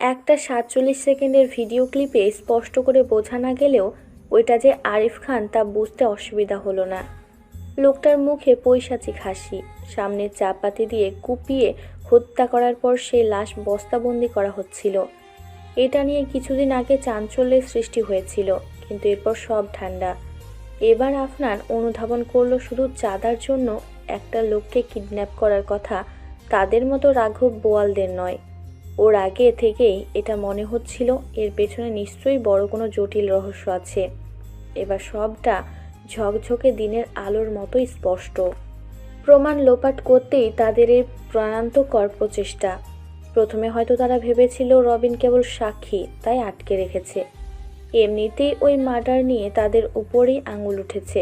একটা ৪৭ সেকেন্ডের ভিডিও ক্লিপে স্পষ্ট করে বোঝা না গেলেও ওইটা যে আরিফ খান তা বুঝতে অসুবিধা হলো না। লোকটার মুখে পৈশাচিক হাসি, সামনে চাপাতি দিয়ে কুপিয়ে হত্যা করার পর সেই লাশ বস্তাবন্দি করা হচ্ছিল। এটা নিয়ে কিছুদিন আগে চাঞ্চল্যের সৃষ্টি হয়েছিল, কিন্তু এরপর সব ঠান্ডা। এবার আফনান অনুধাবন করলো শুধু চাঁদার জন্য একটা লোককে কিডন্যাপ করার কথা তাদের মতো রাঘব বোয়ালদের নয়। ওর আগে থেকেই এটা মনে হচ্ছিল এর পেছনে নিশ্চয়ই বড় কোনো জটিল রহস্য আছে। এবার সবটা ঝকঝকে দিনের আলোর মতোই স্পষ্ট। প্রমাণ লোপাট করতেই তাদের এই প্রাণান্তকর প্রচেষ্টা। প্রথমে হয়তো তারা ভেবেছিল রবিন কেবল সাক্ষী, তাই আটকে রেখেছে। এমনিতেই ওই মার্ডার নিয়ে তাদের উপরেই আঙুল উঠেছে,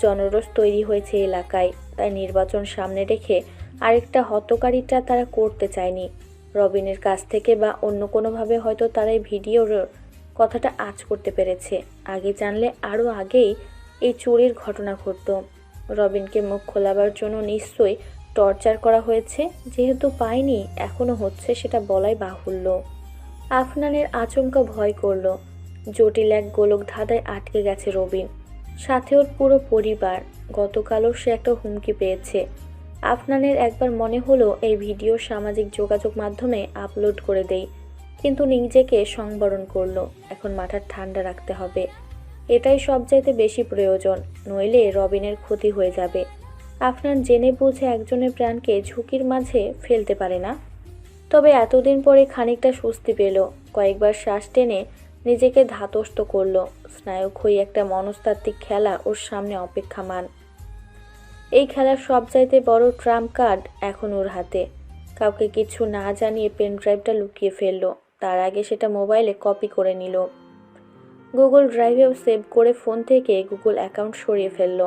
জনরোষ তৈরি হয়েছে এলাকায়, তাই নির্বাচন সামনে রেখে আরেকটা হত্যকারীটা তারা করতে চায়নি। রবিনের কাছ থেকে বা অন্য কোনোভাবে হয়তো তারা এই ভিডিওর কথাটা আঁচ করতে পেরেছে। আগে জানলে আরও আগেই এই চুরির ঘটনা ঘটত। রবিনকে মুখ খোলাবার জন্য নিশ্চয়ই টর্চার করা হয়েছে, যেহেতু পায়নি এখনও হচ্ছে সেটা বলাই বাহুল্য। আফনানের আচমকা ভয় করল, জটিল এক গোলক ধাঁধায় আটকে গেছে রবিন, সাথে ওর পুরো পরিবার। গতকালও সে একটা হুমকি পেয়েছে। আফনানের একবার মনে হলো এই ভিডিও সামাজিক যোগাযোগ মাধ্যমে আপলোড করে দেই, কিন্তু নিজেকে সংবরণ করলো। এখন মাথা ঠান্ডা রাখতে হবে, এটাই সবচাইতে বেশি প্রয়োজন, নইলে রবিনের ক্ষতি হয়ে যাবে। আফনান জেনে বুঝে একজনের প্রাণকে ঝুঁকির মাঝে ফেলতে পারে না। তবে এতদিন পরে খানিকটা স্বস্তি পেল, কয়েকবার শ্বাস টেনে নিজেকে ধাতস্থ করল। স্নায়ুক্ষয়ী একটা মনস্তাত্ত্বিক খেলা ওর সামনে অপেক্ষামান। এই খেলার সবচাইতে বড় ট্রাম্প কার্ড এখন ওর হাতে। কাউকে কিছু না জানিয়ে পেন ড্রাইভটা লুকিয়ে ফেললো, তার আগে সেটা মোবাইলে কপি করে নিল। গুগল ড্রাইভেও সেভ করে ফোন থেকে গুগল অ্যাকাউন্ট সরিয়ে ফেলল,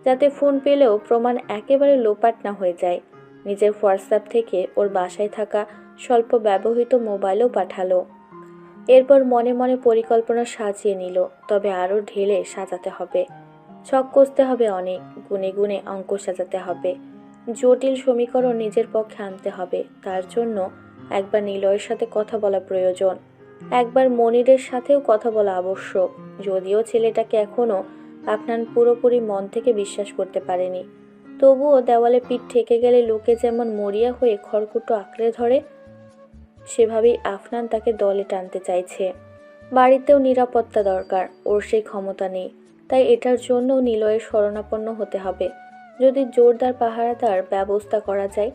যাতে ফোন পেলেও প্রমাণ একেবারে লোপাট না হয়ে যায়। নিজের হোয়াটসঅ্যাপ থেকে ওর বাসায় থাকা স্বল্প ব্যবহৃত মোবাইলও পাঠালো। এরপর মনে মনে পরিকল্পনা সাজিয়ে নিল, তবে আরও ঢেলে সাজাতে হবে। ছক কষতে হবে অনেক, গুনে গুনে অঙ্ক সাজাতে হবে, জটিল সমীকরণ নিজের পক্ষে আনতে হবে। তার জন্য একবার নিলয়ের সাথে কথা বলা প্রয়োজন, একবার মনিরের সাথেও কথা বলা আবশ্যক। যদিও ছেলেটাকে এখনও আফনান পুরোপুরি মন থেকে বিশ্বাস করতে পারেনি, তবুও দেওয়ালে পিঠ ঠেকে গেলে লোকে যেমন মরিয়া হয়ে খড়কুটো আঁকড়ে ধরে, সেভাবেই আফনান তাকে দলে টানতে চাইছে। বাড়িতেও নিরাপত্তা দরকার, ওর সেই ক্ষমতা নেই, তাই এটার জন্য নিলয়ের শরণাপন্ন হতে হবে। যদি জোরদার পাহারাদার ব্যবস্থা করা যায়।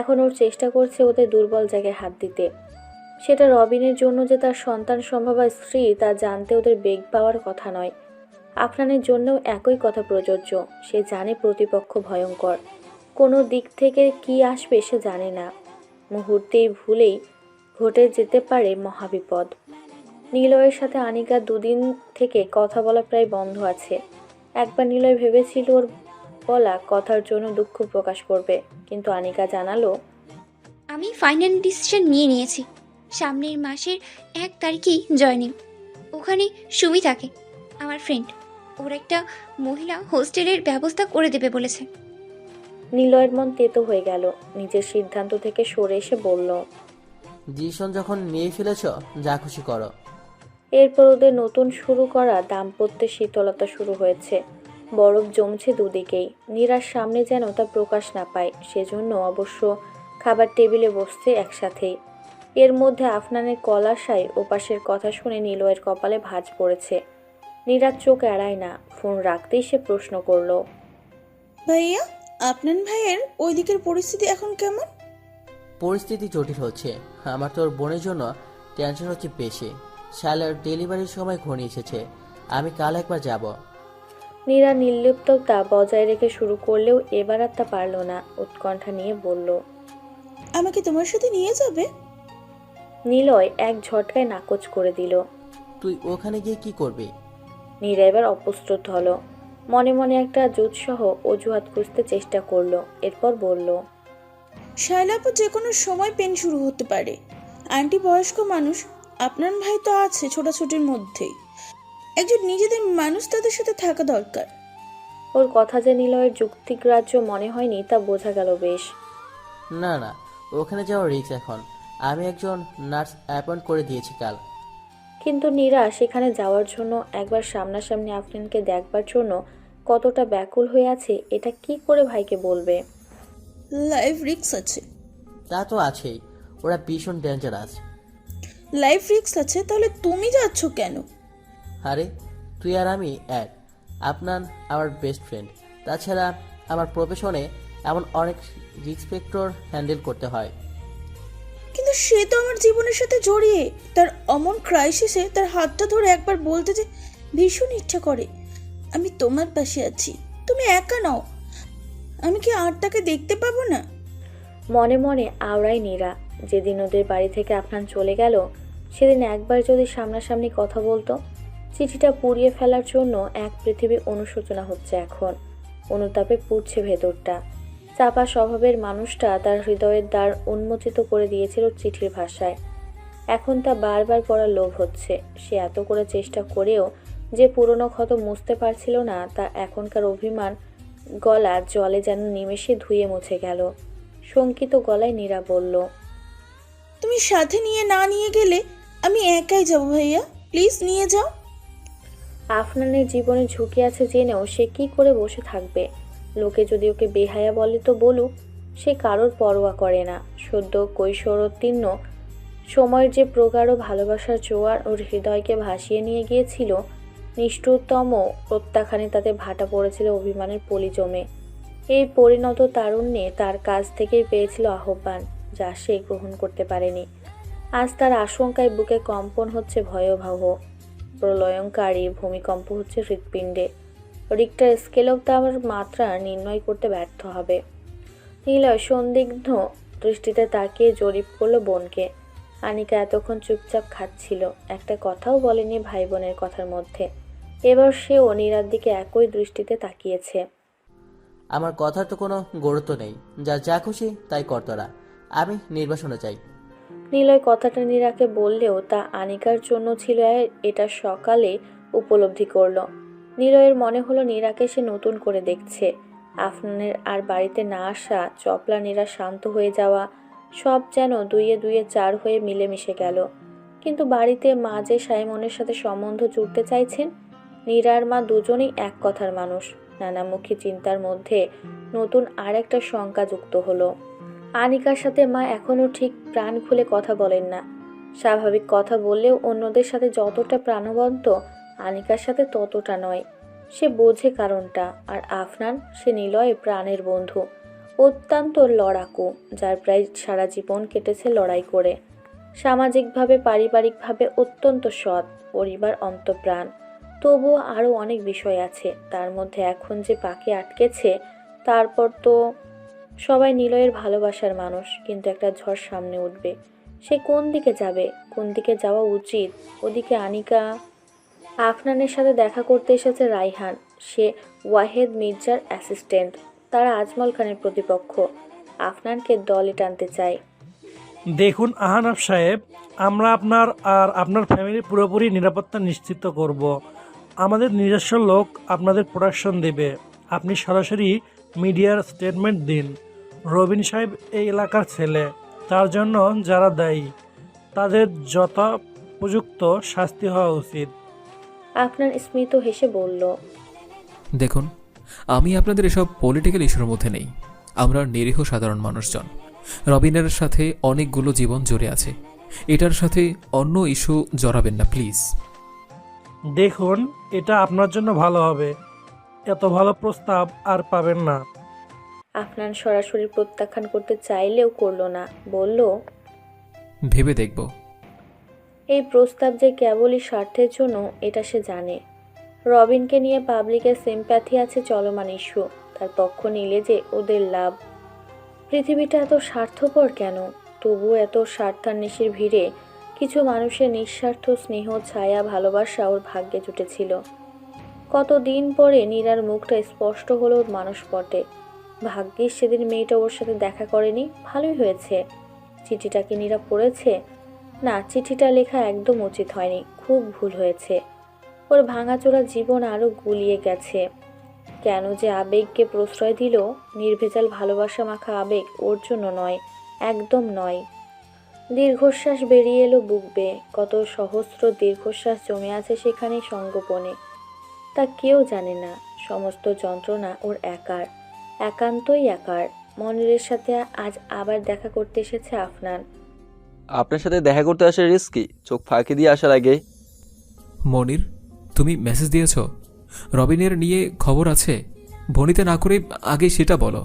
এখন ওর চেষ্টা করছে ওদের দুর্বল জায়গায় হাত দিতে। সেটা রবিনের জন্য যে তার সন্তান সম্ভবা স্ত্রী তা জানতে ওদের বেগ পাওয়ার কথা নয়। আফনানের জন্যও একই কথা প্রযোজ্য। সে জানে প্রতিপক্ষ ভয়ঙ্কর, কোনো দিক থেকে কি আসবে সে জানে না। মুহূর্তেই ভুলেই ঘটে যেতে পারে মহাবিপদ। নিলয়ের সাথে আনিকার দুদিন থেকে কথা বলা প্রায় বন্ধ আছে। একবার নিলয় ভেবেছিল ওর বলা কথার জন্য দুঃখ প্রকাশ করবে, কিন্তু আনিকা জানালো, আমি ফাইনাল ডিসিশন নিয়ে নিয়েছি। সামনের মাসের 1 তারিখেই জয়নিং। ওখানে সুমি থাকে, আমার ফ্রেন্ড। ওর একটা মহিলা হোস্টেলের ব্যবস্থা করে দেবে বলেছে। নিলয়ের মন তেতো হয়ে গেল। নিজের সিদ্ধান্ত থেকে সরে এসে বলল, ডিসিশন যখন নিয়ে ফেলেছ, যা খুশি করো। এরপর ওদের নতুন শুরু করা দাম্পত্যের শীতলতা শুরু হয়েছে। বরফ জমছে দুদিকেই, নীরার সামনে যেন তা প্রকাশ না পায়, সেজন্য অবশ্য খাবার টেবিলে বসছে একসাথেই। এর মধ্যে আফনানের কলাশায় ওপাশের কথা শুনে নিলয়ের কপালে ভাঁজ পড়েছে। নীরার চোখ এড়ায় না, ফোন রাখতেই সে প্রশ্ন করল, ভাইয়া, আপনার ভাইয়ের ওই দিকের পরিস্থিতি এখন কেমন? পরিস্থিতি জটিল হচ্ছে। আমার তোর বোনের জন্য টেনশন হচ্ছে বেশি। শালার ডেলিভারির সময় ঘনিয়ে এসেছে। আমি কাল একবার যাব। নীরা নির্লিপ্ততা বজায় রেখে শুরু করলেও এবার আর তা পারল না। উৎকণ্ঠা নিয়ে বলল, আমাকে তোমার সাথে নিয়ে যাবে? নিলয় এক ঝটকায় নাকচ করে দিল। তুই ওখানে গিয়ে কি করবি? নীরা এবার অপ্রস্তুত হলো। মনে মনে একটা জুৎসহ অজুহাত খুঁজতে চেষ্টা করলো। এরপর বলল, শায়লাপু যে কোনো সময় পেন শুরু হতে পারে। আন্টি বয়স্ক মানুষ, আপনার ভাই তো আছে ছোটাছুটির মধ্যেই। একজন নিজেদের মানুষ তাদের সাথে থাকা দরকার। ওর কথা যে নিলয়ের যুক্তিগ্রাহ্য মনে হয়নি তা বোঝা গেল বেশ। না না, ওখানে যাওয়ার রিস্ক এখন। আমি একজন নার্স অ্যাপয়েন্ট করে দিয়েছি কাল। কিন্তু নীরা সেখানে যাওয়ার জন্য, একবার সামনাসামনি আফরিনকে দেখবার জন্য কতটা ব্যাকুল হয়ে আছে এটা কি করে ভাইকে বলবে। লাইফ রিস্ক আছে। তা তো আছেই, ওরা ভীষণ ডেঞ্জারাস। লাইফ রিস্ক আছে, তাহলে তুমি যাচ্ছ কেন? আরে তুই আর আমি এক, আপনার আমার বেস্ট ফ্রেন্ড। তাছাড়া আমার প্রফেশনে এমন অনেক রিস্পেক্টর হ্যান্ডেল করতে হয়। কিন্তু সে তো আমার জীবনের সাথে জড়িয়ে। তার অমন ক্রাইসিসে তার হাতটা ধরে একবার বলতে যে ভীষণ ইচ্ছা করে, আমি তোমার পাশে আছি, তুমি একা নাও। আমি কি আর তাকে দেখতে পাবো না? মনে মনে আওড়ায় নীরা। যেদিন ওদের বাড়ি থেকে আফনান চলে গেল সেদিন একবার যদি সামনাসামনি কথা বলতো। চিঠিটা পুড়িয়ে ফেলার জন্য এক পৃথিবী অনুশোচনা হচ্ছে এখন। অনুতাপে পুড়ছে ভেতরটা। চাপা স্বভাবের মানুষটা তার হৃদয়ের দ্বার উন্মোচিত করে দিয়েছিল চিঠির ভাষায়। এখন তা বারবার পড়ার লোভ হচ্ছে। সে এত করে চেষ্টা করেও যে পুরনো ক্ষত মুছতে পারছিল না, তা এখনকার অভিমান গলা জলে যেন নিমেষে ধুয়ে মুছে গেল। শঙ্কিত গলায় নীরা বলল, তুমি সাথে না নিয়ে গেলে আমি একাই যাব ভাইয়া, প্লিজ নিয়ে যাও। আফনানের জীবনে ঝুঁকি আছে জেনেও সে কি করে বসে থাকবে? লোকে যদি ওকে বেহায়া বলে তো বলুক, সে কারোর পরোয়া করে না। সদ্য কৈশোরোত্তীর্ণ সময়ের যে প্রগাঢ় ভালোবাসার জোয়ার ওর হৃদয়কে ভাসিয়ে নিয়ে গিয়েছিল, নিষ্ঠুরতম প্রত্যাখ্যানে তাতে ভাটা পড়েছিল অভিমানের পলি জমে। এই পরিণত তারুণ্যে তার কাছ থেকেই পেয়েছিল আহ্বান, যা সে গ্রহণ করতে পারেনি। আজ তার আশঙ্কায় বুকে কম্পন হচ্ছে ভয়াবহ, প্রলয়ঙ্কারী ভূমিকম্প হচ্ছে হৃৎপিণ্ডে। রিক্টার স্কেলেও তার মাত্রা নির্ণয় করতে ব্যর্থ হবে। নিলয় সন্দিগ্ধ দৃষ্টিতে তাকিয়ে জরিপ করলো বোনকে। আনিকা এতক্ষণ চুপচাপ খাচ্ছিল, একটা কথাও বলেনি ভাই বোনের কথার মধ্যে। এবার সেও নীরার দিকে একই দৃষ্টিতে তাকিয়েছে। আমার কথার তো কোনো গুরুত্ব নেই, যা খুশি তাই কর তোরা। আমি নির্বাসনে চাই। নিলয় কথাটা নীরাকে বললেও তা আনিকার জন্য ছিল, এটা সকালে উপলব্ধি করলো। নিলয়ের মনে হলো নীরাকে সে নতুন করে দেখছে। আফনানের আর বাড়িতে না আসা, চপলা নীরা শান্ত হয়ে যাওয়া, সব যেন দুইয়ে দুইয়ে চার হয়ে মিলেমিশে গেল। কিন্তু বাড়িতে মা যে সাইমনের সাথে সম্বন্ধ জুড়তে চাইছেন, নীরার মা দুজনেই এক কথার মানুষ। নানামুখী চিন্তার মধ্যে নতুন আর একটা শঙ্কা যুক্ত হলো। আনিকার সাথে মা এখনো ঠিক প্রাণ খুলে কথা বলেন না। স্বাভাবিক কথা বললেও অন্যদের সাথে যতটা প্রাণবন্ত, আনিকার সাথে ততটা নয়। সে বোঝে কারণটা। আর আফনান, সে নিলয় প্রাণের বন্ধু, অত্যন্ত লড়াকু, যার প্রায় সারা জীবন কেটেছে লড়াই করে। সামাজিকভাবে পারিবারিকভাবে অত্যন্ত সৎ, পরিবার অন্তঃপ্রাণ। তবুও আরও অনেক বিষয় আছে, তার মধ্যে এখন যে পাকে আটকেছে। তারপর তো সবাই নিলয়ের ভালোবাসার মানুষ, কিন্তু একটা ঝড় সামনে উঠবে। সে কোন দিকে যাবে, কোন দিকে যাওয়া উচিত? ওদিকে আনিকা। আফনানের সাথে দেখা করতে এসেছে রাইহান। সে ওয়াহেদ মির্জার অ্যাসিস্ট্যান্ট। তারা আজমল খানের প্রতিপক্ষ। আফনানকে দলে টানতে চায়। দেখুন আহনাফ সাহেব, আমরা আপনার আর আপনার ফ্যামিলির পুরোপুরি নিরাপত্তা নিশ্চিত করব। আমাদের নিজস্ব লোক আপনাদের প্রোটেকশন দেবে। আপনি সরাসরি মিডিয়ার স্টেটমেন্ট দিন। রবিন সাহেব এই এলাকার ছেলে, তার জন্য যারা দায়ী তাদের যথোপযুক্ত শাস্তি হওয়া উচিত। আফনান স্মিত হেসে বলল, দেখুন, আমি আপনাদের এসব পলিটিক্যাল ইস্যুর মধ্যে নেই। আমরা নিরীহ সাধারণ মানুষজন। রবিনের সাথে অনেকগুলো জীবন জড়ে আছে। এটার সাথে অন্য ইস্যু জড়াবেন না প্লিজ। দেখুন, এটা আপনার জন্য ভালো হবে। এত ভালো প্রস্তাব আর পাবেন না। আফনান সরাসরি প্রত্যাখ্যান করতে চাইলেও করল না, বলল, ভেবে দেখব। এই প্রস্তাব যে কেবলই স্বার্থের জন্য এটা সে জানে। রবিনকে নিয়ে পাবলিকের সিম্প্যাথি আছে চলমান ইস্যু, তার পক্ষ নিলে যে ওদের লাভ। পৃথিবীটা এত স্বার্থপর কেন? তবুও এত স্বার্থান্বেষীর ভিড়ে কিছু মানুষের নিঃস্বার্থ স্নেহ, ছায়া, ভালোবাসা ওর ভাগ্যে জুটেছিল। কতদিন পরে নীরার মুখটা স্পষ্ট হলো ওর মানসপটে। ভাগ্যিস সেদিন মেয়েটা ওর সাথে দেখা করেনি, ভালোই হয়েছে। চিঠিটা কি নীরা পড়েছে? না, চিঠিটা লেখা একদম উচিত হয়নি, খুব ভুল হয়েছে। ওর ভাঙাচোরা জীবন আরও গুলিয়ে গেছে। কেন যে আবেগকে প্রশ্রয় দিল? নির্ভেজাল ভালোবাসা মাখা আবেগ ওর জন্য নয়, একদম নয়। দীর্ঘশ্বাস বেরিয়ে এলো বুক বেয়ে। কত সহস্র দীর্ঘশ্বাস জমে আছে সেখানে সঙ্গোপনে। তা কেউ জানে না। সমস্ত যন্ত্রণা ওর একার, একান্তই একার। মনিরের সাথে আজ আবার দেখা করতে এসেছে আফনান। আপনার সাথে দেখা করতে আসা রিস্কি, চোখ ফাঁকি দিয়ে আসার আগে। মনির, তুমি মেসেজ দিয়েছ? রবিনের নিয়ে খবর আছে? ভনিতে না করে আগে সেটা বলো।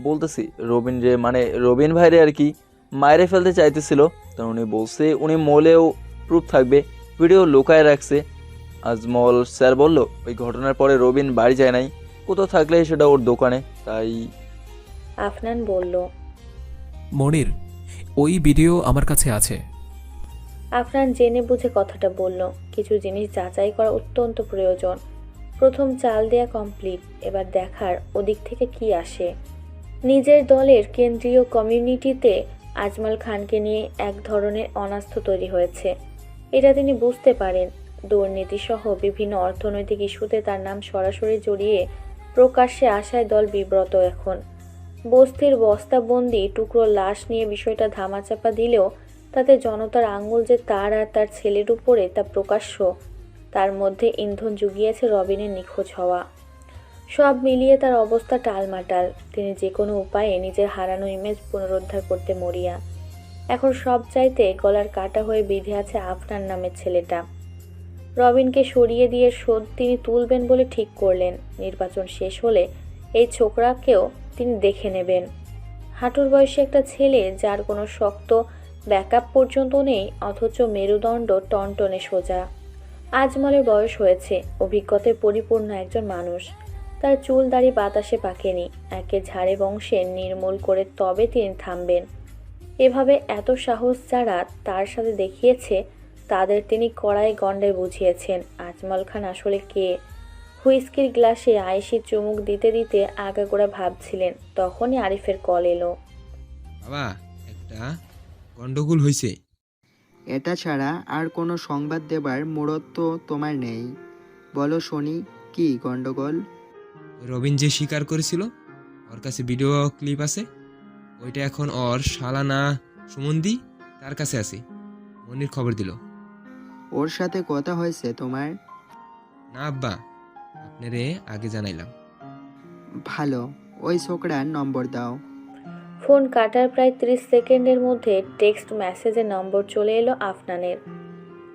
বলতেছি রবিন রে, মানে রবিন ভাইরে আর কি মায়েরে ফেলতে চাইতেছিল। তো উনি বলছে উনি মলেও প্রুফ থাকবে, ভিডিও লুকায় রাখছে। আজমল স্যার বলল ওই ঘটনার পরে রবিন বাড়ি যায় নাই, কোথাও থাকলে সেটা ওর দোকানে। তাই আফনান বলল। মনির, ওই ভিডিও আমার কাছে আছে। আফনান জেনে বুঝে কথাটা বলল। কিছু জিনিস যাচাই করা অত্যন্ত প্রয়োজন। প্রথম চাল দেয়া কমপ্লিট, এবার দেখার ওদিক থেকে কি আসে। নিজের দলের কেন্দ্রীয় কমিউনিটিতে আজমল খানকে নিয়ে এক ধরনের অনাস্থা তৈরি হয়েছে। এটা তিনি বুঝতে পারেন। দুর্নীতিসহ বিভিন্ন অর্থনৈতিক ইস্যুতে তার নাম সরাসরি জড়িয়ে প্রকাশ্যে আসায় দল বিব্রত এখন। বস্তির বস্তাবন্দি টুকরো লাশ নিয়ে বিষয়টা ধামাচাপা দিলেও তাতে জনতার আঙুল যে তার আর তার ছেলের উপরে তা প্রকাশ্য। তার মধ্যে ইন্ধন জুগিয়েছে রবিনের নিখোঁজ হওয়া। সব মিলিয়ে তার অবস্থা টালমাটাল। তিনি যে কোনো উপায়ে নিজের হারানো ইমেজ পুনরুদ্ধার করতে মরিয়া। এখন সব চাইতে গলার কাটা হয়ে বিঁধে আছে আফনান নামের ছেলেটা। রবিনকে সরিয়ে দিয়ে শোধ তিনি তুলবেন বলে ঠিক করলেন। নির্বাচন শেষ হলে এই ছোকরাকেও তিনি দেখে নেবেন। হাঁটুর বয়সী একটা ছেলে, যার কোনো শক্ত ব্যাকআপ পর্যন্ত নেই, অথচ মেরুদণ্ড টনটনে সোজা। আজমলের বয়স হয়েছে, অভিজ্ঞতায় পরিপূর্ণ একজন মানুষ। তার চুল দাড়ি বাতাসে পাকেনি, একে ঝাড়ে বংশে নির্মূল করে তবে তিনি থামবেন। এভাবে এত সাহস যারা তার সাথে দেখিয়েছে তাদের তিনি কড়াই গন্ডায় বুঝিয়েছেন আজমল খান আসলে কে। হুইস্কির গ্লাসে আয়েশি চুমুক দিতে দিতে আগাগোড়া ভাবছিলেন, তখনই আরিফের কল এলো। বাবা, একটা গন্ডগোল হয়েছে। এটা ছাড়া আর কোনো সংবাদ দেবার মুরত তো তোমার নেই। বলো শুনি, কি গন্ডগোল? রবিন যে স্বীকার করেছিল ওর কাছে ভিডিও ক্লিপ আছে, ওইটা এখন ওর শালানা সুমন্দি তার কাছে আছে। মনির খবর দিল। ওর সাথে কথা হয়েছে তোমার? না আব্বা, আপনারে আগে জানাইলাম। ভালো, ওই ছোকরার নম্বর দাও। ফোন কাটার প্রায় 30 সেকেন্ডের মধ্যে টেক্সট মেসেজের নম্বর চলে এলো আফনানের।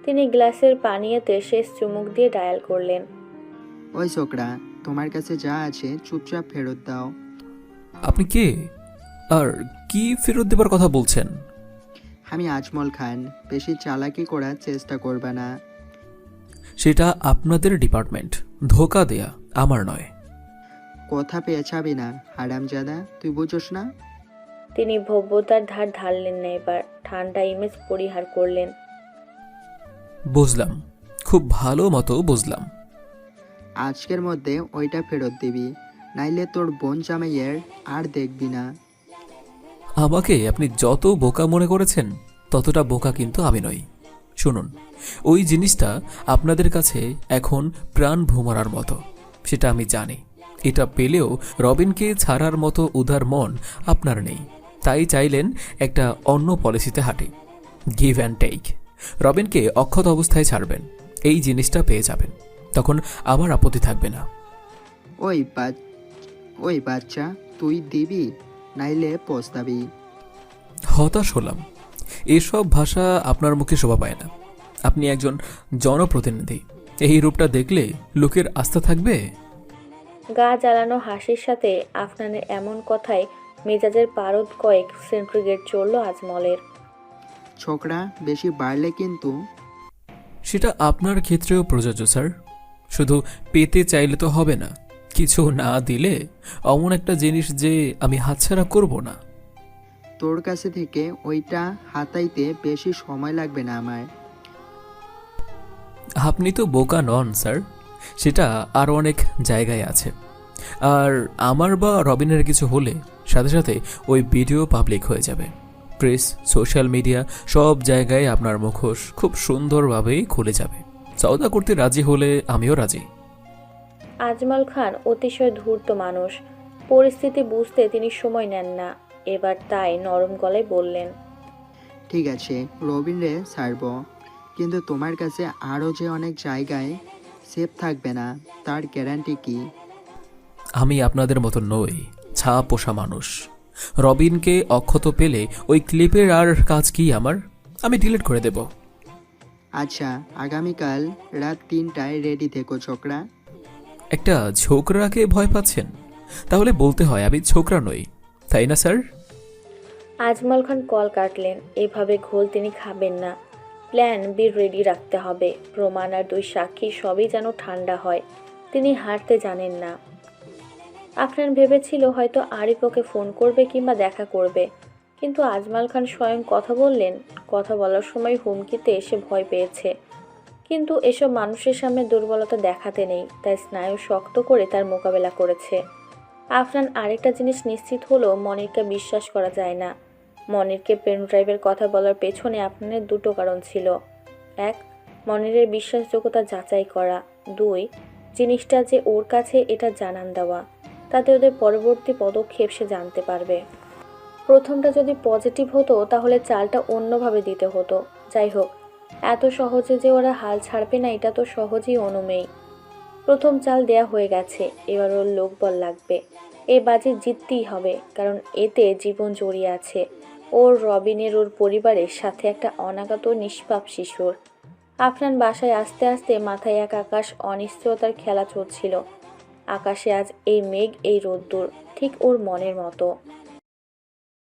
তিনি গ্লাসের পানিয়াতে শেষ চুমুক দিয়ে ডায়াল করলেন। ওই ছোকরা, তোমার কাছে যা আছে চুপচাপ ফেরত দাও। আপনি কে? আর কি ফেরত দেবার কথা বলছেন? আমি আজমল খান, বেশি চালাকি করার চেষ্টা করবে না। সেটা আপনাদের ডিপার্টমেন্ট, ধোকা দেয়া আমার নয়। কথা পেয়েছাবি না হারামজাদা, তুই বুঝোস না? তিনি ভব্যতার ধার ধারলেন না, এবার ঠান্ডা ইমেজ পরিহার করলেন। বুঝলাম, খুব ভালো মতো বুঝলাম। আজকের মধ্যে ওইটা ফেরত দিবি, নাইলে তোর বোন জামাইয়ের আর দেখবি না। আমাকে আপনি যত বোকা মনে করেছেন ততটা বোকা কিন্তু আমি নই। শুনুন, ওই জিনিসটা আপনাদের কাছে এখন প্রাণ ভোমরার মতো, সেটা আমি জানি। এটা পেলেও রবিনকে ছাড়ার মতো উদার মন আপনার নেই, তাই চাইলেন একটা অন্য পলিসিতে হাঁটি, গিভ অ্যান্ড টেক। রবিনকে অক্ষত অবস্থায় ছাড়বেন, এই জিনিসটা পেয়ে যাবেন, তখন আমার আপত্তি থাকবে না। ওই বাচ্চা, তুই দিবি নাইলে পস্তাবি। হতাশ হলাম, এসব ভাষা আপনার মুখে শোভা পায় না। আপনি একজন জনপ্রতিনিধি, এই রূপটা দেখলে লোকের আস্থা থাকবে? গা জ্বালানো হাসির সাথে আফনানের এমন কথায় মেজাজের পারদ কয়েক সেন্টিগ্রেড চলল আজমলের। ছোকরা, বেশি বাড়লে কিন্তু। সেটা আপনার ক্ষেত্রেও প্রযোজ্য স্যার। শুধু পেতে চাইলে তো হবে না, কিছু না দিলে অমন একটা জিনিস যে আমি হাতছাড়া করব না। তোর কাছে থেকে ওইটা হাতাইতে বেশি সময় লাগবে না আমার। আপনি তো বোকা নন স্যার, সেটা আরও অনেক জায়গায় আছে। আর আমার বা রবিনের কিছু হলে সাথে সাথে ওই ভিডিও পাবলিক হয়ে যাবে। প্রেস, সোশ্যাল মিডিয়া, সব জায়গায় আপনার মুখোশ খুব সুন্দরভাবেই খুলে যাবে। সওদা করতে রাজি হলে আমিও রাজি। আজমল খান অতিশয় ধূর্ত মানুষ, পরিস্থিতি বুঝতে তিনি সময় নেন না। এবার তাই নরম গলায় বললেন, ঠিক আছে, রবিন রে ছাড়ব, কিন্তু তোমার কাছে আরও যে অনেক জায়গায় সেফ থাকবে না তার গ্যারান্টি কি? আমি আপনাদের মতো নই, ছাপ পোষা মানুষ। রবিনকে অক্ষত পেলে ওই ক্লিপের আর কাজ কি আমার? আমি ডিলিট করে দেব। আচ্ছা, আগামীকাল রাত 3টায় রেডি থেকো ছোকরা। একটা ছোকরাকে ভয় পাচ্ছেন? তাহলে বলতে হয় আমি ছোকরা নই, তাই না স্যার? আজমল খান কল কাটলেন। এভাবে ঘোল তিনি খাবেন না। প্ল্যান বি রেডি রাখতে হবে। প্রমাণ আর 2 সাক্ষী সবই যেন ঠান্ডা হয়। তিনি হারতে জানেন না। আফরান ভেবেছিল হয়তো আরিফ ওকে ফোন করবে কিংবা দেখা করবে, কিন্তু আজমল খান স্বয়ং কথা বললেন। কথা বলার সময় হুমকিতে এসে ভয় পেয়েছে, কিন্তু এসব মানুষের সামনে দুর্বলতা দেখাতে নেই, তাই স্নায়ু শক্ত করে তার মোকাবেলা করেছে। আফরান আরেকটা জিনিস নিশ্চিত হলো, মনিরকে বিশ্বাস করা যায় না। মনিরকে পেন ড্রাইভের কথা বলার পেছনে আফরানের 2টো কারণ ছিল। 1, মনিরের বিশ্বাসযোগ্যতা যাচাই করা। 2, জিনিসটা যে ওর কাছে এটা জানান দেওয়া, তাতে ওদের পরবর্তী পদক্ষেপ সে জানতে পারবে। প্রথমটা যদি পজিটিভ হতো তাহলে চালটা অন্যভাবে দিতে হতো। যাই হোক, এত সহজে যে ওরা হাল ছাড়বে না এটা তো সহজেই অনুমেয়। প্রথম চাল দেয়া হয়ে গেছে, এবার ওর লোকবল লাগবে। এই বাজি জিততেই হবে, কারণ এতে জীবন জড়িয়ে আছে। ওর, রবিনের, ওর পরিবারের সাথে একটা অনাগত নিষ্পাপ শিশুর। আফরান বাসায় আসতে আসতে মাথায় এক আকাশ অনিশ্চয়তার খেলা চলছিল। আকাশে আজ এই মেঘ, এই রোদ্দুর, ঠিক ওর মনের মতো।